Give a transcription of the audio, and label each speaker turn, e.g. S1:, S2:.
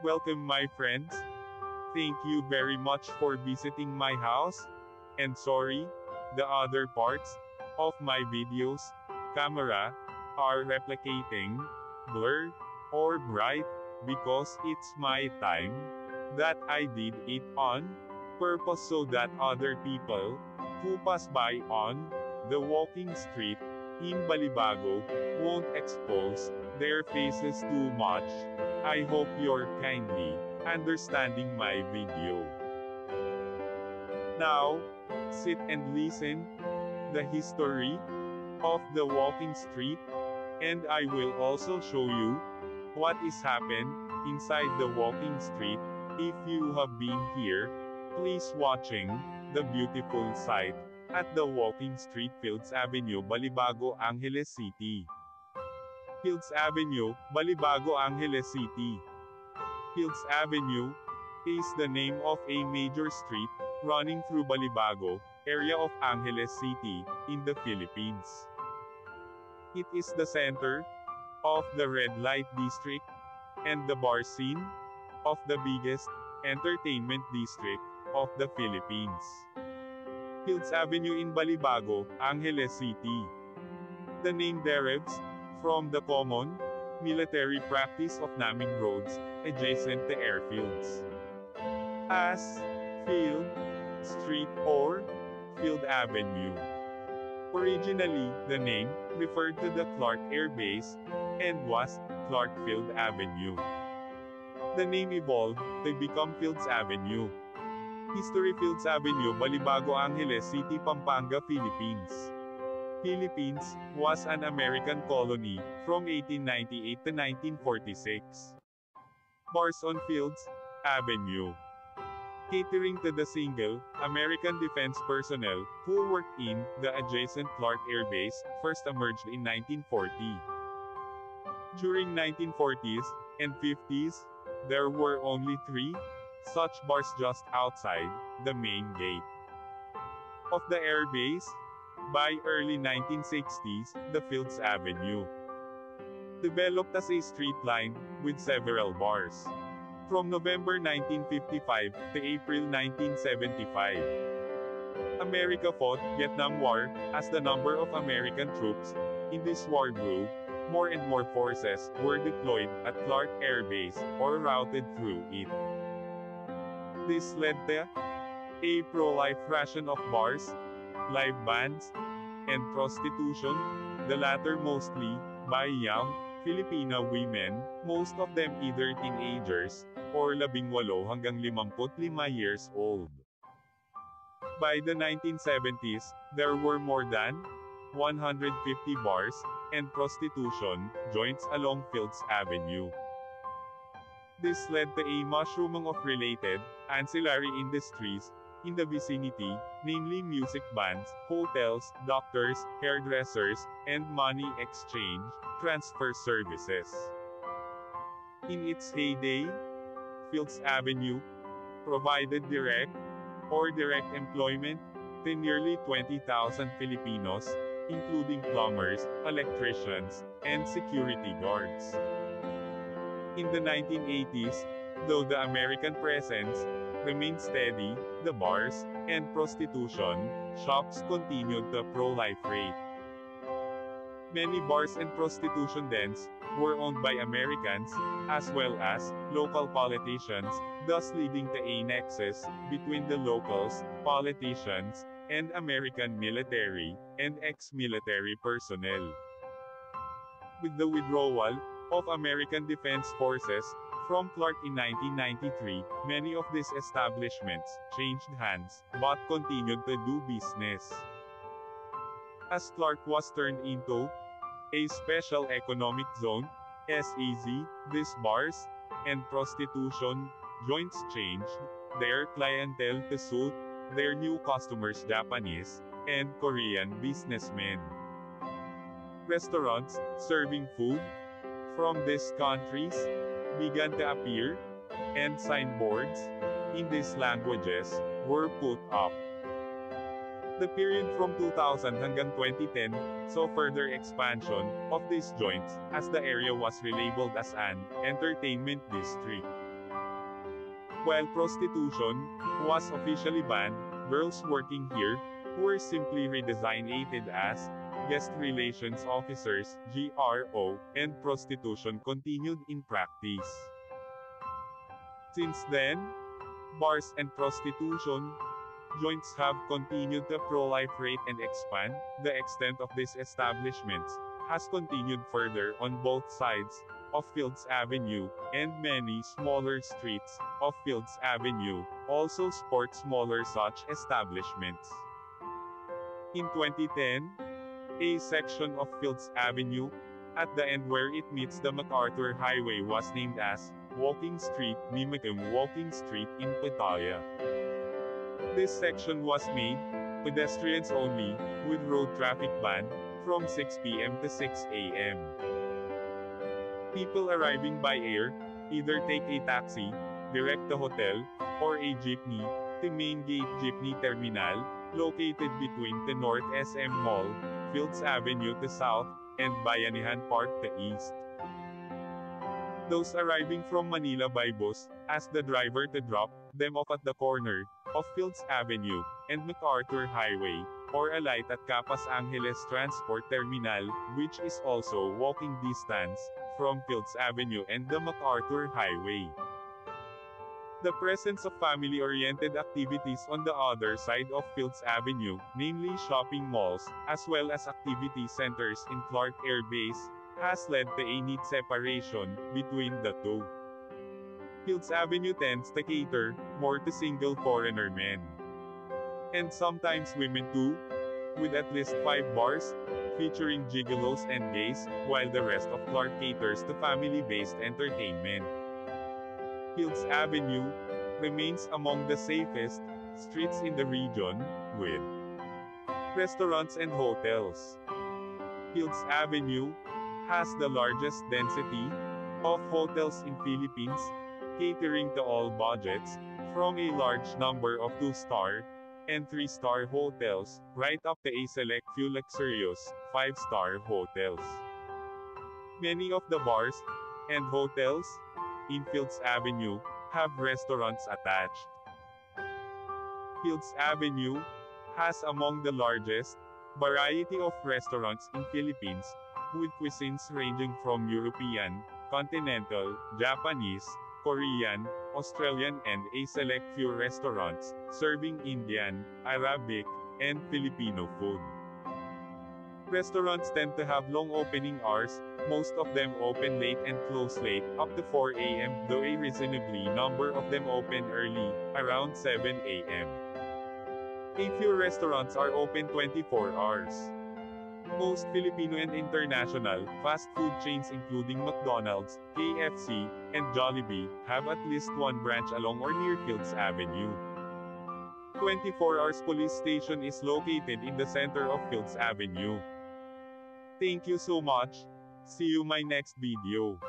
S1: Welcome my friends. Thank you very much for visiting my house. And sorry, the other parts of my videos, camera, are replicating, blur, or bright, because it's my time that I did it on purpose so that other people who pass by on the walking street in Balibago won't expose their faces too much. I hope you're kindly understanding my video. Now, sit and listen the history of the walking street, and I will also show you what is happened inside the walking street. If you have been here, please watching the beautiful sight at the walking street Fields Avenue, Balibago, Angeles City. Fields Avenue, Balibago, Angeles City. Fields Avenue is the name of a major street running through Balibago area of Angeles City in the Philippines. It is the center of the red light district and the bar scene of the biggest entertainment district of the Philippines. Fields Avenue in Balibago, Angeles City. The name derives from the common military practice of naming roads adjacent to airfields as Field Street or Field Avenue. Originally, the name referred to the Clark Air Base and was Clark Field Avenue. The name evolved to become Fields Avenue. History: Fields Avenue, Balibago, Angeles City, Pampanga, Philippines. Philippines was an American colony from 1898 to 1946. Bars on Fields Avenue. Catering to the single American defense personnel who worked in the adjacent Clark Air Base, first emerged in 1940. During 1940s and 50s, there were only 3 such bars just outside the main gate of the air base. By early 1960s, the Fields Avenue developed as a street line with several bars. From November 1955 to April 1975, America fought Vietnam War. As the number of American troops in this war grew, more and more forces were deployed at Clark Air Base or routed through it. This led to a pro-life ration of bars, live bands, and prostitution, the latter mostly by young Filipino women, most of them either teenagers or 18 hanggang 55 years old. By the 1970s, there were more than 150 bars and prostitution joints along Fields Avenue. This led to a mushrooming of related, ancillary industries in the vicinity, namely music bands, hotels, doctors, hairdressers, and money exchange transfer services. In its heyday, Fields Avenue provided direct or direct employment to nearly 20,000 Filipinos, including plumbers, electricians, and security guards. In the 1980s, though the American presence remained steady, the bars and prostitution shops continued the pro-life rate. Many bars and prostitution dens were owned by Americans, as well as local politicians, thus leading to a nexus between the locals, politicians, and American military and ex-military personnel. With the withdrawal of American Defense Forces from Clark in 1993, many of these establishments changed hands, but continued to do business. As Clark was turned into a Special Economic Zone, SEZ, these bars and prostitution joints changed their clientele to suit their new customers, Japanese and Korean businessmen. Restaurants serving food from these countries began to appear, and signboards in these languages were put up. The period from 2000 hanggang 2010 saw further expansion of these joints as the area was relabeled as an entertainment district. While prostitution was officially banned, girls working here, who were simply redesignated as guest relations officers, GRO, and prostitution continued in practice. Since then, bars and prostitution joints have continued to proliferate and expand. The extent of these establishments has continued further on both sides of Fields Avenue, and many smaller streets of Fields Avenue also sport smaller such establishments. In 2010, a section of Fields Avenue, at the end where it meets the MacArthur Highway, was named as Walking Street, Nimicum Walking Street in Pattaya. This section was made pedestrians only, with road traffic banned from 6 p.m. to 6 a.m. People arriving by air either take a taxi, direct to hotel, or a jeepney, to Main Gate Jeepney Terminal, located between the North SM Mall, Fields Avenue to South, and Bayanihan Park to East. Those arriving from Manila by bus, ask the driver to drop them off at the corner of Fields Avenue and MacArthur Highway, or alight at Capas Angeles Transport Terminal, which is also walking distance from Fields Avenue and the MacArthur Highway. The presence of family-oriented activities on the other side of Fields Avenue, namely shopping malls, as well as activity centers in Clark Air Base, has led to a neat separation between the two. Fields Avenue tends to cater more to single foreigner men, and sometimes women too, with at least 5 bars featuring gigolos and gays, while the rest of Clark caters to family-based entertainment. Fields Avenue remains among the safest streets in the region, with restaurants and hotels. Fields Avenue has the largest density of hotels in Philippines, catering to all budgets, from a large number of 2-star and 3-star hotels, right up to a select few luxurious 5-star hotels. Many of the bars and hotels in Fields Avenue have restaurants attached. Fields Avenue has among the largest variety of restaurants in Philippines, with cuisines ranging from European, continental, Japanese, Korean, Australian, and a select few restaurants serving Indian, Arabic, and Filipino food. Restaurants tend to have long opening hours, most of them open late and close late, up to 4 a.m., though a reasonably number of them open early, around 7 a.m. A few restaurants are open 24 hours. Most Filipino and international fast food chains including McDonald's, KFC, and Jollibee have at least one branch along or near Fields Avenue. 24 Hours Police Station is located in the center of Fields Avenue. Thank you so much. See you my next video.